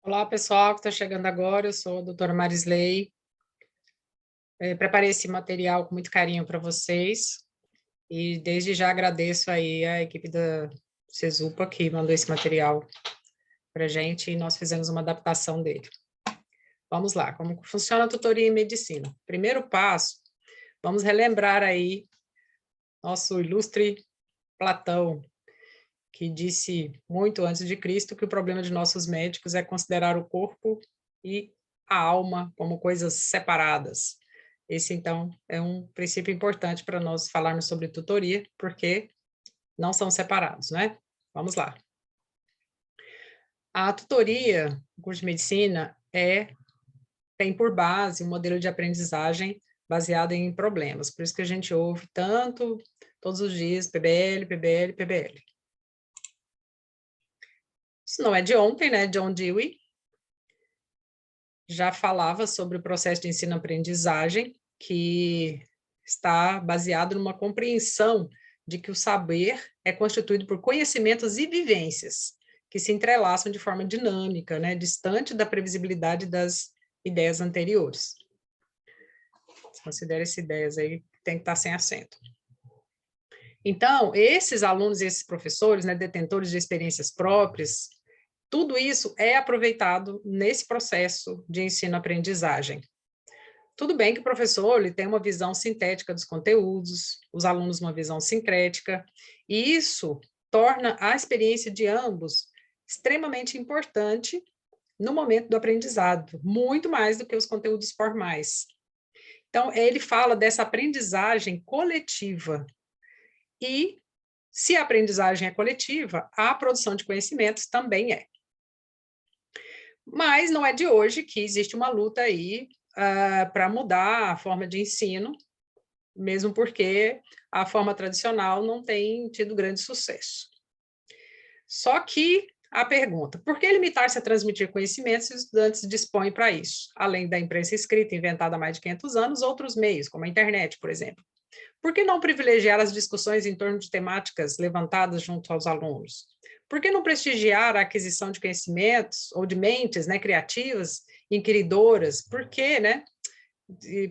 Olá, pessoal que está chegando agora, eu sou a doutora Marisley. Preparei esse material com muito carinho para vocês e desde já agradeço aí a equipe da Cesupa que mandou esse material para a gente e nós fizemos uma adaptação dele. Vamos lá, como funciona a tutoria em medicina? Primeiro passo, vamos relembrar aí nosso ilustre Platão, que disse muito antes de Cristo que o problema de nossos médicos é considerar o corpo e a alma como coisas separadas. Esse, então, é um princípio importante para nós falarmos sobre tutoria, porque não são separados, né? Vamos lá. A tutoria, o curso de medicina, tem por base um modelo de aprendizagem baseado em problemas. Por isso que a gente ouve tanto, todos os dias, PBL, PBL, PBL. Isso não é de ontem, né? John Dewey já falava sobre o processo de ensino-aprendizagem, que está baseado numa compreensão de que o saber é constituído por conhecimentos e vivências que se entrelaçam de forma dinâmica, né, distante da previsibilidade das ideias anteriores. Considere essas ideias aí que tem que estar sem acento. Então, esses alunos e esses professores, né, detentores de experiências próprias, tudo isso é aproveitado nesse processo de ensino-aprendizagem. Tudo bem que o professor ele tem uma visão sintética dos conteúdos, os alunos uma visão sincrética, e isso torna a experiência de ambos extremamente importante no momento do aprendizado, muito mais do que os conteúdos formais. Então, ele fala dessa aprendizagem coletiva, e se a aprendizagem é coletiva, a produção de conhecimentos também é. Mas não é de hoje que existe uma luta aí para mudar a forma de ensino, mesmo porque a forma tradicional não tem tido grande sucesso. Só que a pergunta, por que limitar-se a transmitir conhecimentos se os estudantes dispõem para isso? Além da imprensa escrita, inventada há mais de 500 anos, outros meios, como a internet, por exemplo. Por que não privilegiar as discussões em torno de temáticas levantadas junto aos alunos? Por que não prestigiar a aquisição de conhecimentos ou de mentes, né, criativas, inquiridoras? Por que, né?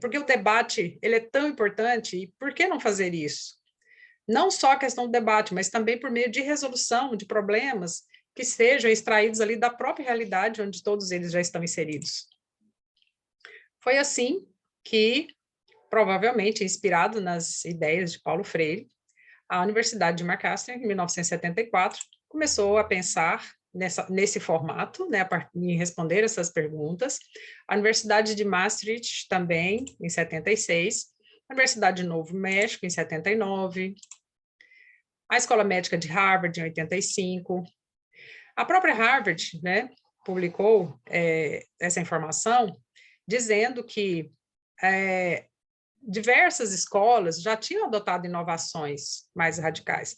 Porque o debate ele é tão importante e por que não fazer isso? Não só a questão do debate, mas também por meio de resolução de problemas que sejam extraídos ali da própria realidade onde todos eles já estão inseridos. Foi assim que, provavelmente inspirado nas ideias de Paulo Freire, a Universidade de Macalester, em 1974, começou a pensar nesse formato, né, em responder essas perguntas. A Universidade de Maastricht também, em 76, a Universidade de Novo México, em 79, a Escola Médica de Harvard, em 85. A própria Harvard, né, publicou essa informação, dizendo que diversas escolas já tinham adotado inovações mais radicais,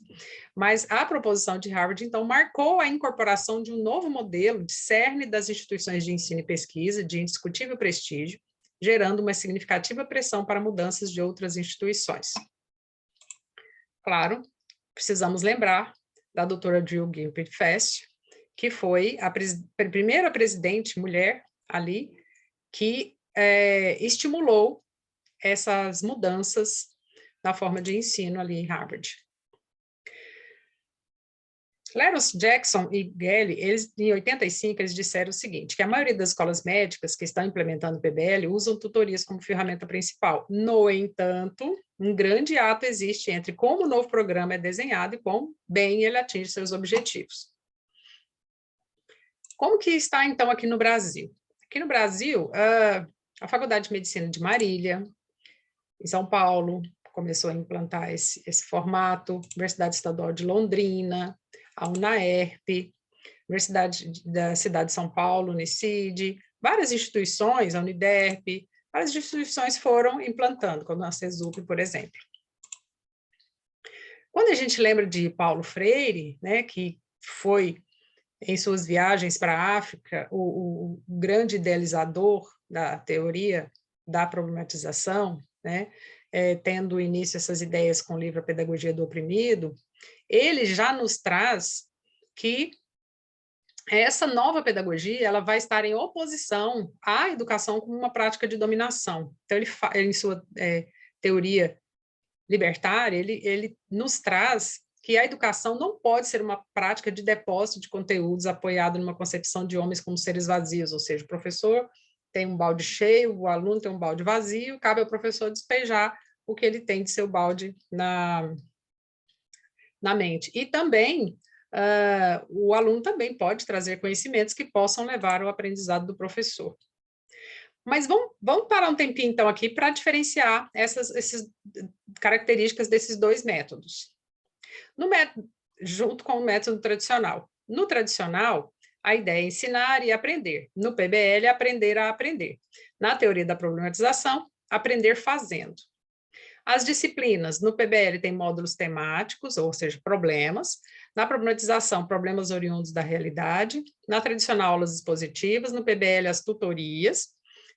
mas a proposição de Harvard, então, marcou a incorporação de um novo modelo de cerne das instituições de ensino e pesquisa de indiscutível prestígio, gerando uma significativa pressão para mudanças de outras instituições. Claro, precisamos lembrar da doutora Jill Gilbert Fest, que foi a primeira presidente mulher ali que estimulou essas mudanças na forma de ensino ali em Harvard. Leros Jackson e Gelli, eles, em 85, eles disseram o seguinte, que a maioria das escolas médicas que estão implementando o PBL usam tutorias como ferramenta principal. No entanto, um grande ato existe entre como o novo programa é desenhado e como bem ele atinge seus objetivos. Como que está, então, aqui no Brasil? Aqui no Brasil, a Faculdade de Medicina de Marília, em São Paulo, começou a implantar esse formato, Universidade Estadual de Londrina, a UNAERP, Universidade da Cidade de São Paulo, Unicid, várias instituições, a Uniderp, várias instituições foram implantando, como a CESUP, por exemplo. Quando a gente lembra de Paulo Freire, né, que foi, em suas viagens para a África, o grande idealizador da teoria da problematização, né, tendo início essas ideias com o livro A Pedagogia do Oprimido, ele já nos traz que essa nova pedagogia ela vai estar em oposição à educação como uma prática de dominação. Então, ele em sua teoria libertária, ele nos traz que a educação não pode ser uma prática de depósito de conteúdos apoiado numa concepção de homens como seres vazios, ou seja, o professor tem um balde cheio, o aluno tem um balde vazio, cabe ao professor despejar o que ele tem de seu balde na mente. E também, o aluno também pode trazer conhecimentos que possam levar ao aprendizado do professor. Mas vamos parar um tempinho, então, aqui para diferenciar essas características desses dois métodos. Junto com o método tradicional. No tradicional, a ideia é ensinar e aprender. No PBL, aprender a aprender. Na teoria da problematização, aprender fazendo. As disciplinas, no PBL tem módulos temáticos, ou seja, problemas. Na problematização, problemas oriundos da realidade. Na tradicional, aulas expositivas. No PBL, as tutorias.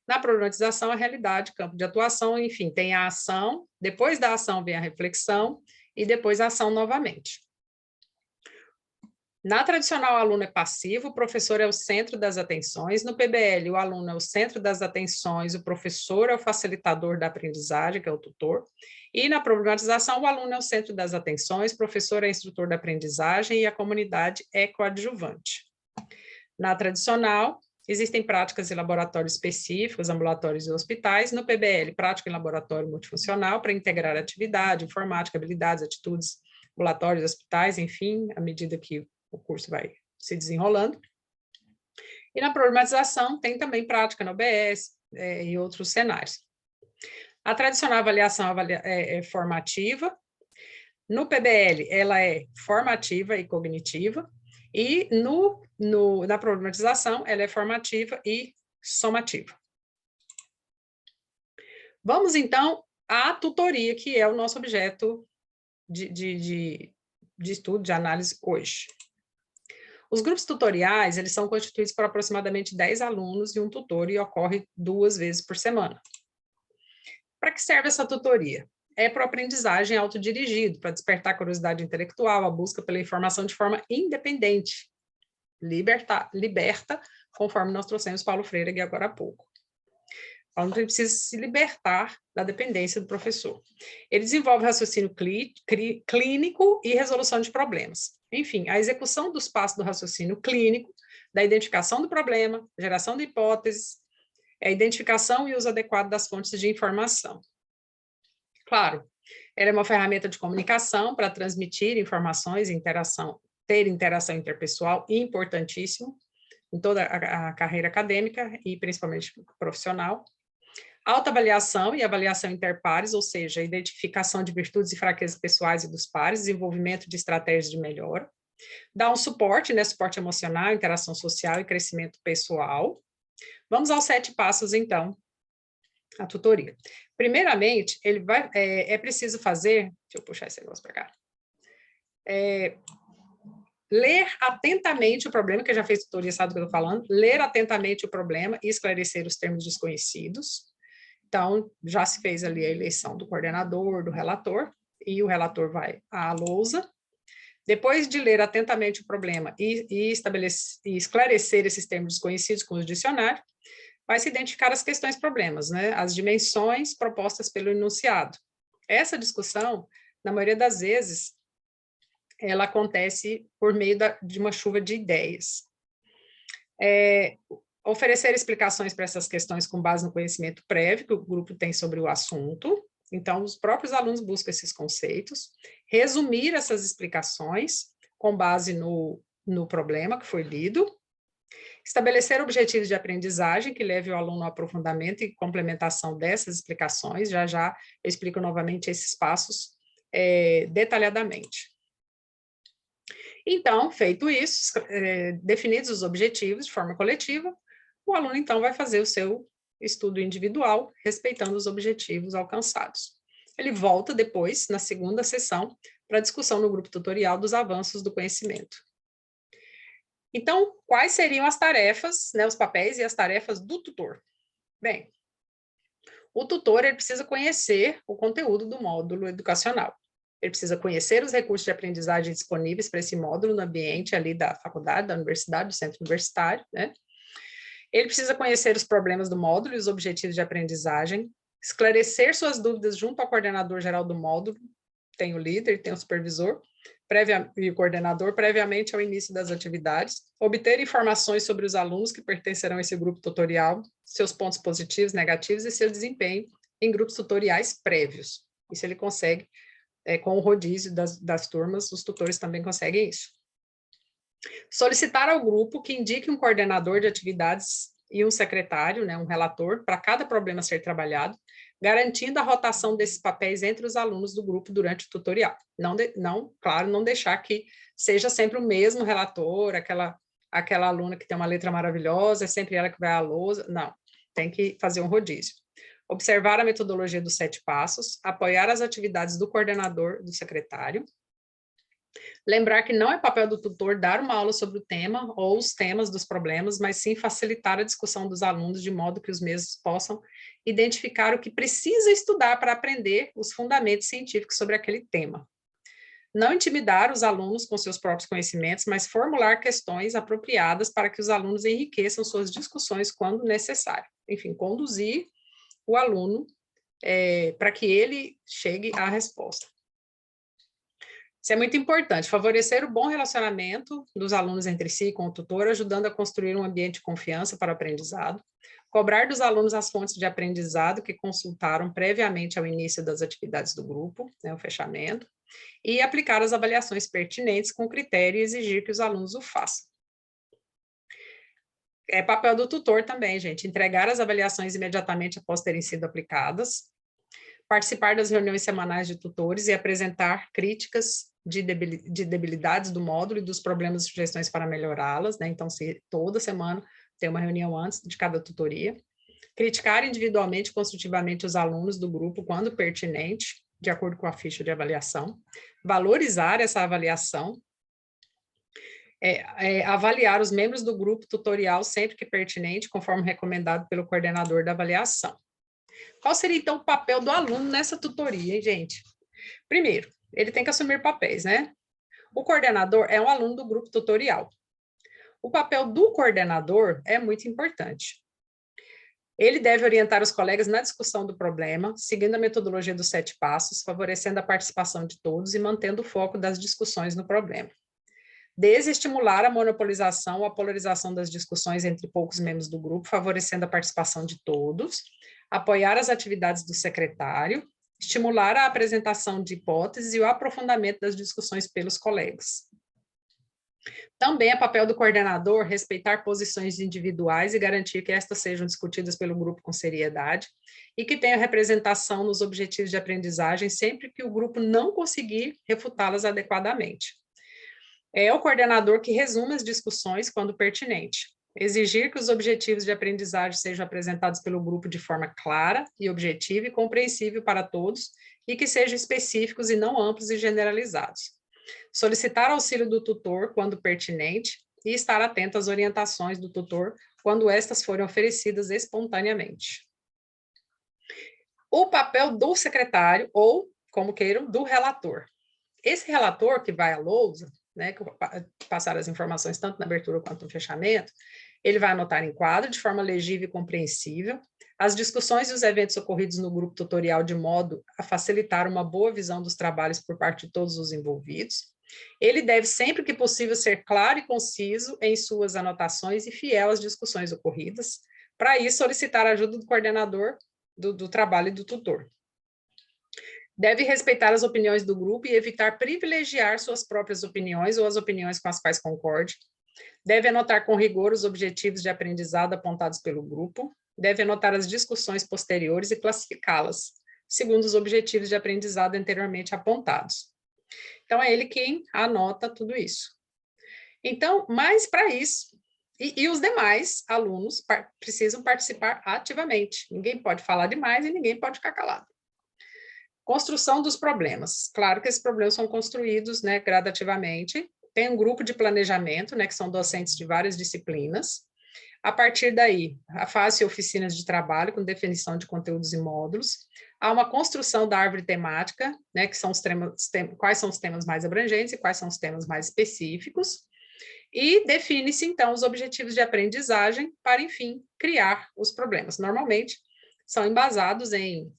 Na problematização, a realidade, campo de atuação, enfim, tem a ação, depois da ação vem a reflexão, e depois a ação novamente. Na tradicional, o aluno é passivo, o professor é o centro das atenções. No PBL, o aluno é o centro das atenções, o professor é o facilitador da aprendizagem, que é o tutor. E na problematização, o aluno é o centro das atenções, o professor é instrutor da aprendizagem e a comunidade é coadjuvante. Na tradicional, existem práticas em laboratórios específicos, ambulatórios e hospitais. No PBL, prática em laboratório multifuncional para integrar atividade, informática, habilidades, atitudes, ambulatórios, hospitais, enfim, à medida que o curso vai se desenrolando. E na problematização, tem também prática no OBS e outros cenários. A tradicional avaliação é formativa. No PBL, ela é formativa e cognitiva. E na problematização, ela é formativa e somativa. Vamos, então, à tutoria, que é o nosso objeto de estudo, de análise hoje. Os grupos tutoriais, eles são constituídos por aproximadamente 10 alunos e um tutor, e ocorre 2 vezes por semana. Para que serve essa tutoria? É para aprendizagem autodirigido, para despertar a curiosidade intelectual, a busca pela informação de forma independente, liberta, conforme nós trouxemos Paulo Freire aqui agora há pouco. O aluno precisa se libertar da dependência do professor. Ele desenvolve raciocínio clínico e resolução de problemas. Enfim, a execução dos passos do raciocínio clínico, da identificação do problema, geração de hipóteses, a identificação e uso adequado das fontes de informação. Claro, ela é uma ferramenta de comunicação para transmitir informações e ter interação interpessoal, importantíssimo em toda a carreira acadêmica e principalmente profissional. Autoavaliação e avaliação interpares, ou seja, identificação de virtudes e fraquezas pessoais e dos pares, desenvolvimento de estratégias de melhora. Dá um suporte, né, suporte emocional, interação social e crescimento pessoal. Vamos aos 7 passos, então, a tutoria. Primeiramente, é preciso fazer, deixa eu puxar esse negócio para cá, ler atentamente o problema, que já fez tutoria, sabe do que eu estou falando, ler atentamente o problema e esclarecer os termos desconhecidos. Então, já se fez ali a eleição do coordenador, do relator, e o relator vai à lousa. Depois de ler atentamente o problema e esclarecer esses termos desconhecidos com o dicionário, vai se identificar as questões problemas, né? As dimensões propostas pelo enunciado. Essa discussão, na maioria das vezes, ela acontece por meio de uma chuva de ideias. Oferecer explicações para essas questões com base no conhecimento prévio que o grupo tem sobre o assunto. Então, os próprios alunos buscam esses conceitos. Resumir essas explicações com base no problema que foi lido. Estabelecer objetivos de aprendizagem que leve o aluno ao aprofundamento e complementação dessas explicações. Já já eu explico novamente esses passos detalhadamente. Então, feito isso, definidos os objetivos de forma coletiva, o aluno, então, vai fazer o seu estudo individual, respeitando os objetivos alcançados. Ele volta depois, na segunda sessão, para a discussão no grupo tutorial dos avanços do conhecimento. Então, quais seriam as tarefas, né, os papéis e as tarefas do tutor? Bem, o tutor ele precisa conhecer o conteúdo do módulo educacional. Ele precisa conhecer os recursos de aprendizagem disponíveis para esse módulo no ambiente ali da faculdade, da universidade, do centro universitário, né? Ele precisa conhecer os problemas do módulo e os objetivos de aprendizagem, esclarecer suas dúvidas junto ao coordenador geral do módulo, tem o líder, tem o supervisor, e o coordenador, previamente ao início das atividades, obter informações sobre os alunos que pertencerão a esse grupo tutorial, seus pontos positivos, negativos e seu desempenho em grupos tutoriais prévios. Isso ele consegue, com o rodízio das turmas, os tutores também conseguem isso. Solicitar ao grupo que indique um coordenador de atividades e um secretário, né, um relator, para cada problema a ser trabalhado, garantindo a rotação desses papéis entre os alunos do grupo durante o tutorial. Claro, não deixar que seja sempre o mesmo relator, aquela aluna que tem uma letra maravilhosa, é sempre ela que vai à lousa. Não, tem que fazer um rodízio. Observar a metodologia dos 7 passos, apoiar as atividades do coordenador, do secretário. Lembrar que não é papel do tutor dar uma aula sobre o tema ou os temas dos problemas, mas sim facilitar a discussão dos alunos de modo que os mesmos possam identificar o que precisa estudar para aprender os fundamentos científicos sobre aquele tema. Não intimidar os alunos com seus próprios conhecimentos, mas formular questões apropriadas para que os alunos enriqueçam suas discussões quando necessário. Enfim, conduzir o aluno para que ele chegue à resposta. Isso é muito importante, favorecer o bom relacionamento dos alunos entre si e com o tutor, ajudando a construir um ambiente de confiança para o aprendizado, cobrar dos alunos as fontes de aprendizado que consultaram previamente ao início das atividades do grupo, né, o fechamento, e aplicar as avaliações pertinentes com critério e exigir que os alunos o façam. É papel do tutor também, gente, entregar as avaliações imediatamente após terem sido aplicadas, participar das reuniões semanais de tutores e apresentar críticas de debilidades do módulo e dos problemas e sugestões para melhorá-las, né? Então, toda semana tem uma reunião antes de cada tutoria. Criticar individualmente e construtivamente os alunos do grupo quando pertinente, de acordo com a ficha de avaliação. Valorizar essa avaliação. Avaliar os membros do grupo tutorial sempre que pertinente, conforme recomendado pelo coordenador da avaliação. Qual seria, então, o papel do aluno nessa tutoria, hein, gente? Primeiro, ele tem que assumir papéis, né? O coordenador é um aluno do grupo tutorial. O papel do coordenador é muito importante. Ele deve orientar os colegas na discussão do problema, seguindo a metodologia dos 7 passos, favorecendo a participação de todos e mantendo o foco das discussões no problema. Desestimular a monopolização ou a polarização das discussões entre poucos membros do grupo, favorecendo a participação de todos. Apoiar as atividades do secretário, estimular a apresentação de hipóteses e o aprofundamento das discussões pelos colegas. Também é papel do coordenador respeitar posições individuais e garantir que estas sejam discutidas pelo grupo com seriedade e que tenham representação nos objetivos de aprendizagem sempre que o grupo não conseguir refutá-las adequadamente. É o coordenador que resume as discussões quando pertinente. Exigir que os objetivos de aprendizagem sejam apresentados pelo grupo de forma clara e objetiva e compreensível para todos e que sejam específicos e não amplos e generalizados. Solicitar auxílio do tutor quando pertinente e estar atento às orientações do tutor quando estas forem oferecidas espontaneamente. O papel do secretário ou, como queiram, do relator. Esse relator que vai à lousa, né, que passar as informações tanto na abertura quanto no fechamento, ele vai anotar em quadro, de forma legível e compreensível, as discussões e os eventos ocorridos no grupo tutorial de modo a facilitar uma boa visão dos trabalhos por parte de todos os envolvidos. Ele deve, sempre que possível, ser claro e conciso em suas anotações e fiel às discussões ocorridas. Para isso, solicitar a ajuda do coordenador do trabalho e do tutor. Deve respeitar as opiniões do grupo e evitar privilegiar suas próprias opiniões ou as opiniões com as quais concorde. Deve anotar com rigor os objetivos de aprendizado apontados pelo grupo. Deve anotar as discussões posteriores e classificá-las, segundo os objetivos de aprendizado anteriormente apontados. Então, é ele quem anota tudo isso. Então, mas para isso, e os demais alunos precisam participar ativamente. Ninguém pode falar demais e ninguém pode ficar calado. Construção dos problemas. Claro que esses problemas são construídos, né, gradativamente. Tem um grupo de planejamento, né, que são docentes de várias disciplinas. A partir daí, faz-se oficinas de trabalho com definição de conteúdos e módulos. Há uma construção da árvore temática, né, que são quais são os temas mais abrangentes e quais são os temas mais específicos. E define-se, então, os objetivos de aprendizagem para, enfim, criar os problemas. Normalmente, são embasados em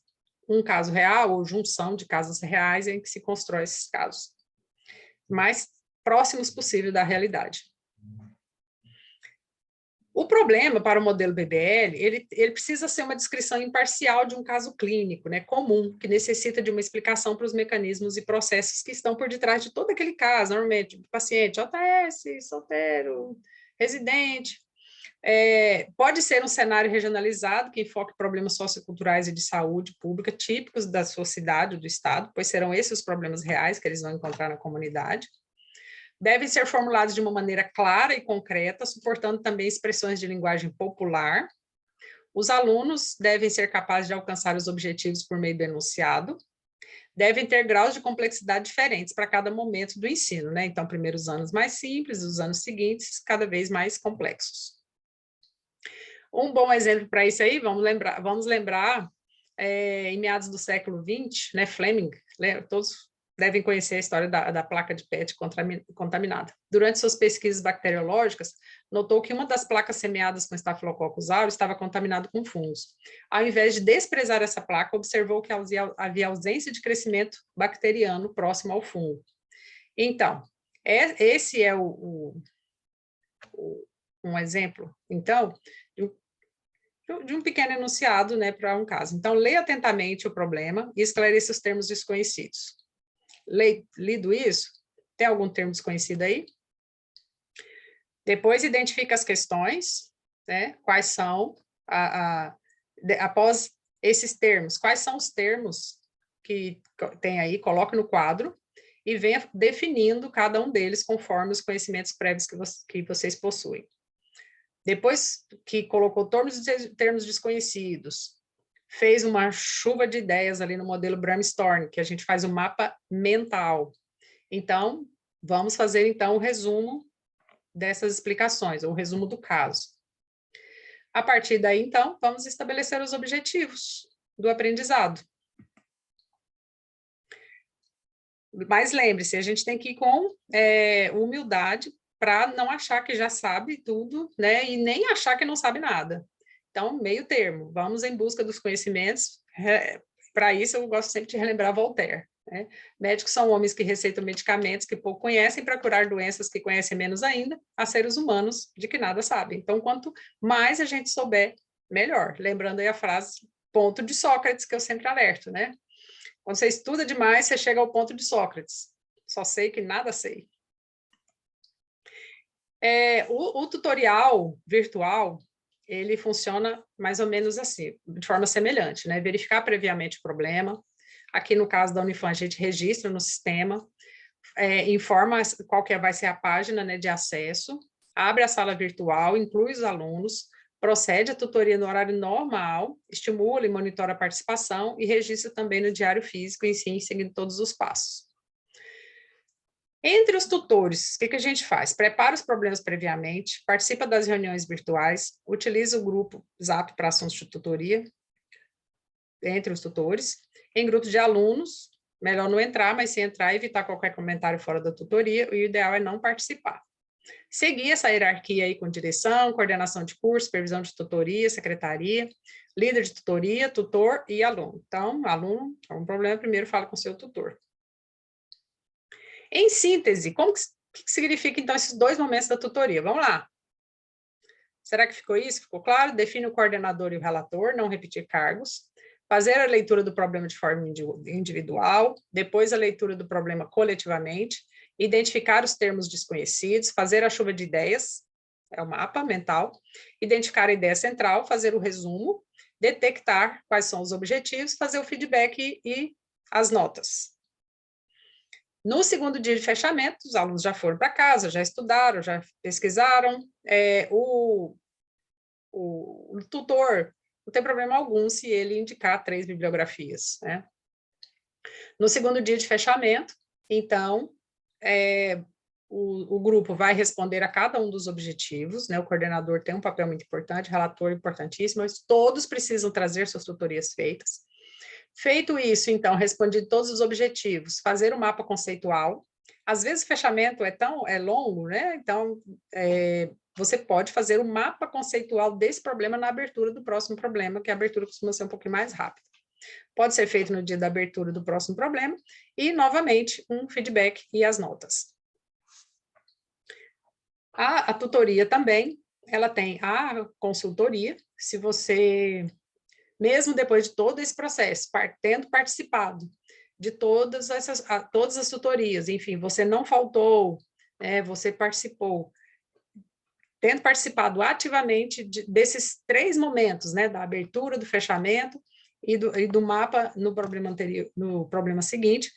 um caso real ou junção de casos reais em que se constrói esses casos, mais próximos possível da realidade. O problema para o modelo BBL, ele precisa ser uma descrição imparcial de um caso clínico, né, comum, que necessita de uma explicação para os mecanismos e processos que estão por detrás de todo aquele caso, normalmente, paciente JS, solteiro, residente. Pode ser um cenário regionalizado que enfoque problemas socioculturais e de saúde pública típicos da sua cidade ou do estado, pois serão esses os problemas reais que eles vão encontrar na comunidade. Devem ser formulados de uma maneira clara e concreta, suportando também expressões de linguagem popular. Os alunos devem ser capazes de alcançar os objetivos por meio do enunciado. Devem ter graus de complexidade diferentes para cada momento do ensino, né? Então, primeiros anos mais simples, os anos seguintes, cada vez mais complexos. Um bom exemplo para isso aí, vamos lembrar em meados do século XX, né, Fleming, todos devem conhecer a história da placa de PET contaminada. Durante suas pesquisas bacteriológicas, notou que uma das placas semeadas com Staphylococcus aureus estava contaminada com fungos. Ao invés de desprezar essa placa, observou que havia ausência de crescimento bacteriano próximo ao fungo. Então, esse é um exemplo, então, de um pequeno enunciado, né, para um caso. Então, leia atentamente o problema e esclareça os termos desconhecidos. Lido isso? Tem algum termo desconhecido aí? Depois, identifica as questões, né, quais são, após esses termos, quais são os termos que tem aí, coloque no quadro e venha definindo cada um deles conforme os conhecimentos prévios que vocês possuem. Depois que colocou termos desconhecidos, fez uma chuva de ideias ali no modelo brainstorm, que a gente faz um mapa mental. Então, vamos fazer então o resumo dessas explicações, ou o resumo do caso. A partir daí, então, vamos estabelecer os objetivos do aprendizado. Mas lembre-se, a gente tem que ir com humildade para não achar que já sabe tudo, né, e nem achar que não sabe nada. Então, meio termo, vamos em busca dos conhecimentos. Para isso, eu gosto sempre de relembrar Voltaire, né? Médicos são homens que receitam medicamentos que pouco conhecem para curar doenças que conhecem menos ainda, a seres humanos de que nada sabem. Então, quanto mais a gente souber, melhor. Lembrando aí a frase ponto de Sócrates, que eu sempre alerto, né? Quando você estuda demais, você chega ao ponto de Sócrates. Só sei que nada sei. O tutorial virtual, ele funciona mais ou menos assim, de forma semelhante, né? Verificar previamente o problema. Aqui no caso da Unifam, a gente registra no sistema, informa qual que vai ser a página, né, de acesso, abre a sala virtual, inclui os alunos, procede à tutoria no horário normal, estimula e monitora a participação e registra também no diário físico, seguindo todos os passos. Entre os tutores, o que a gente faz? Prepara os problemas previamente, participa das reuniões virtuais, utiliza o grupo Zap para assuntos de tutoria, entre os tutores, em grupos de alunos, melhor não entrar, mas se entrar, evitar qualquer comentário fora da tutoria, o ideal é não participar. Seguir essa hierarquia aí com direção, coordenação de curso, supervisão de tutoria, secretaria, líder de tutoria, tutor e aluno. Então, aluno, é um problema, primeiro fala com o seu tutor. Em síntese, o que significa, então, esses dois momentos da tutoria? Vamos lá. Será que ficou isso? Ficou claro? Define o coordenador e o relator, não repetir cargos. Fazer a leitura do problema de forma individual, depois a leitura do problema coletivamente, identificar os termos desconhecidos, fazer a chuva de ideias, é o mapa mental, identificar a ideia central, fazer o resumo, detectar quais são os objetivos, fazer o feedback e as notas. No segundo dia de fechamento, os alunos já foram para casa, já estudaram, já pesquisaram. O tutor não tem problema algum se ele indicar 3 bibliografias, né? No segundo dia de fechamento, então, o grupo vai responder a cada um dos objetivos, né? O coordenador tem um papel muito importante, relator importantíssimo, mas todos precisam trazer suas tutorias feitas. Feito isso, então, respondido todos os objetivos, fazer o mapa conceitual. Às vezes o fechamento é longo, né? Então, você pode fazer o mapa conceitual desse problema na abertura do próximo problema, que a abertura costuma ser um pouquinho mais rápida. Pode ser feito no dia da abertura do próximo problema, e, novamente, um feedback e as notas. A tutoria também, ela tem a consultoria, se você, mesmo depois de todo esse processo, tendo participado de todas as tutorias, enfim, você não faltou, você participou, tendo participado ativamente desses 3 momentos, né, da abertura, do fechamento e do mapa no problema anterior, no problema seguinte,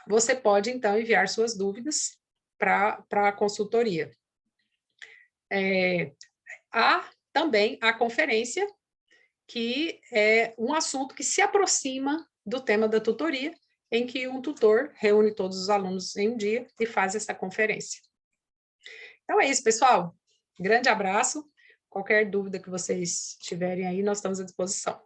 você pode, então, enviar suas dúvidas para a consultoria. Há também a conferência, que é um assunto que se aproxima do tema da tutoria, em que um tutor reúne todos os alunos em um dia e faz essa conferência. Então é isso, pessoal. Grande abraço. Qualquer dúvida que vocês tiverem aí, nós estamos à disposição.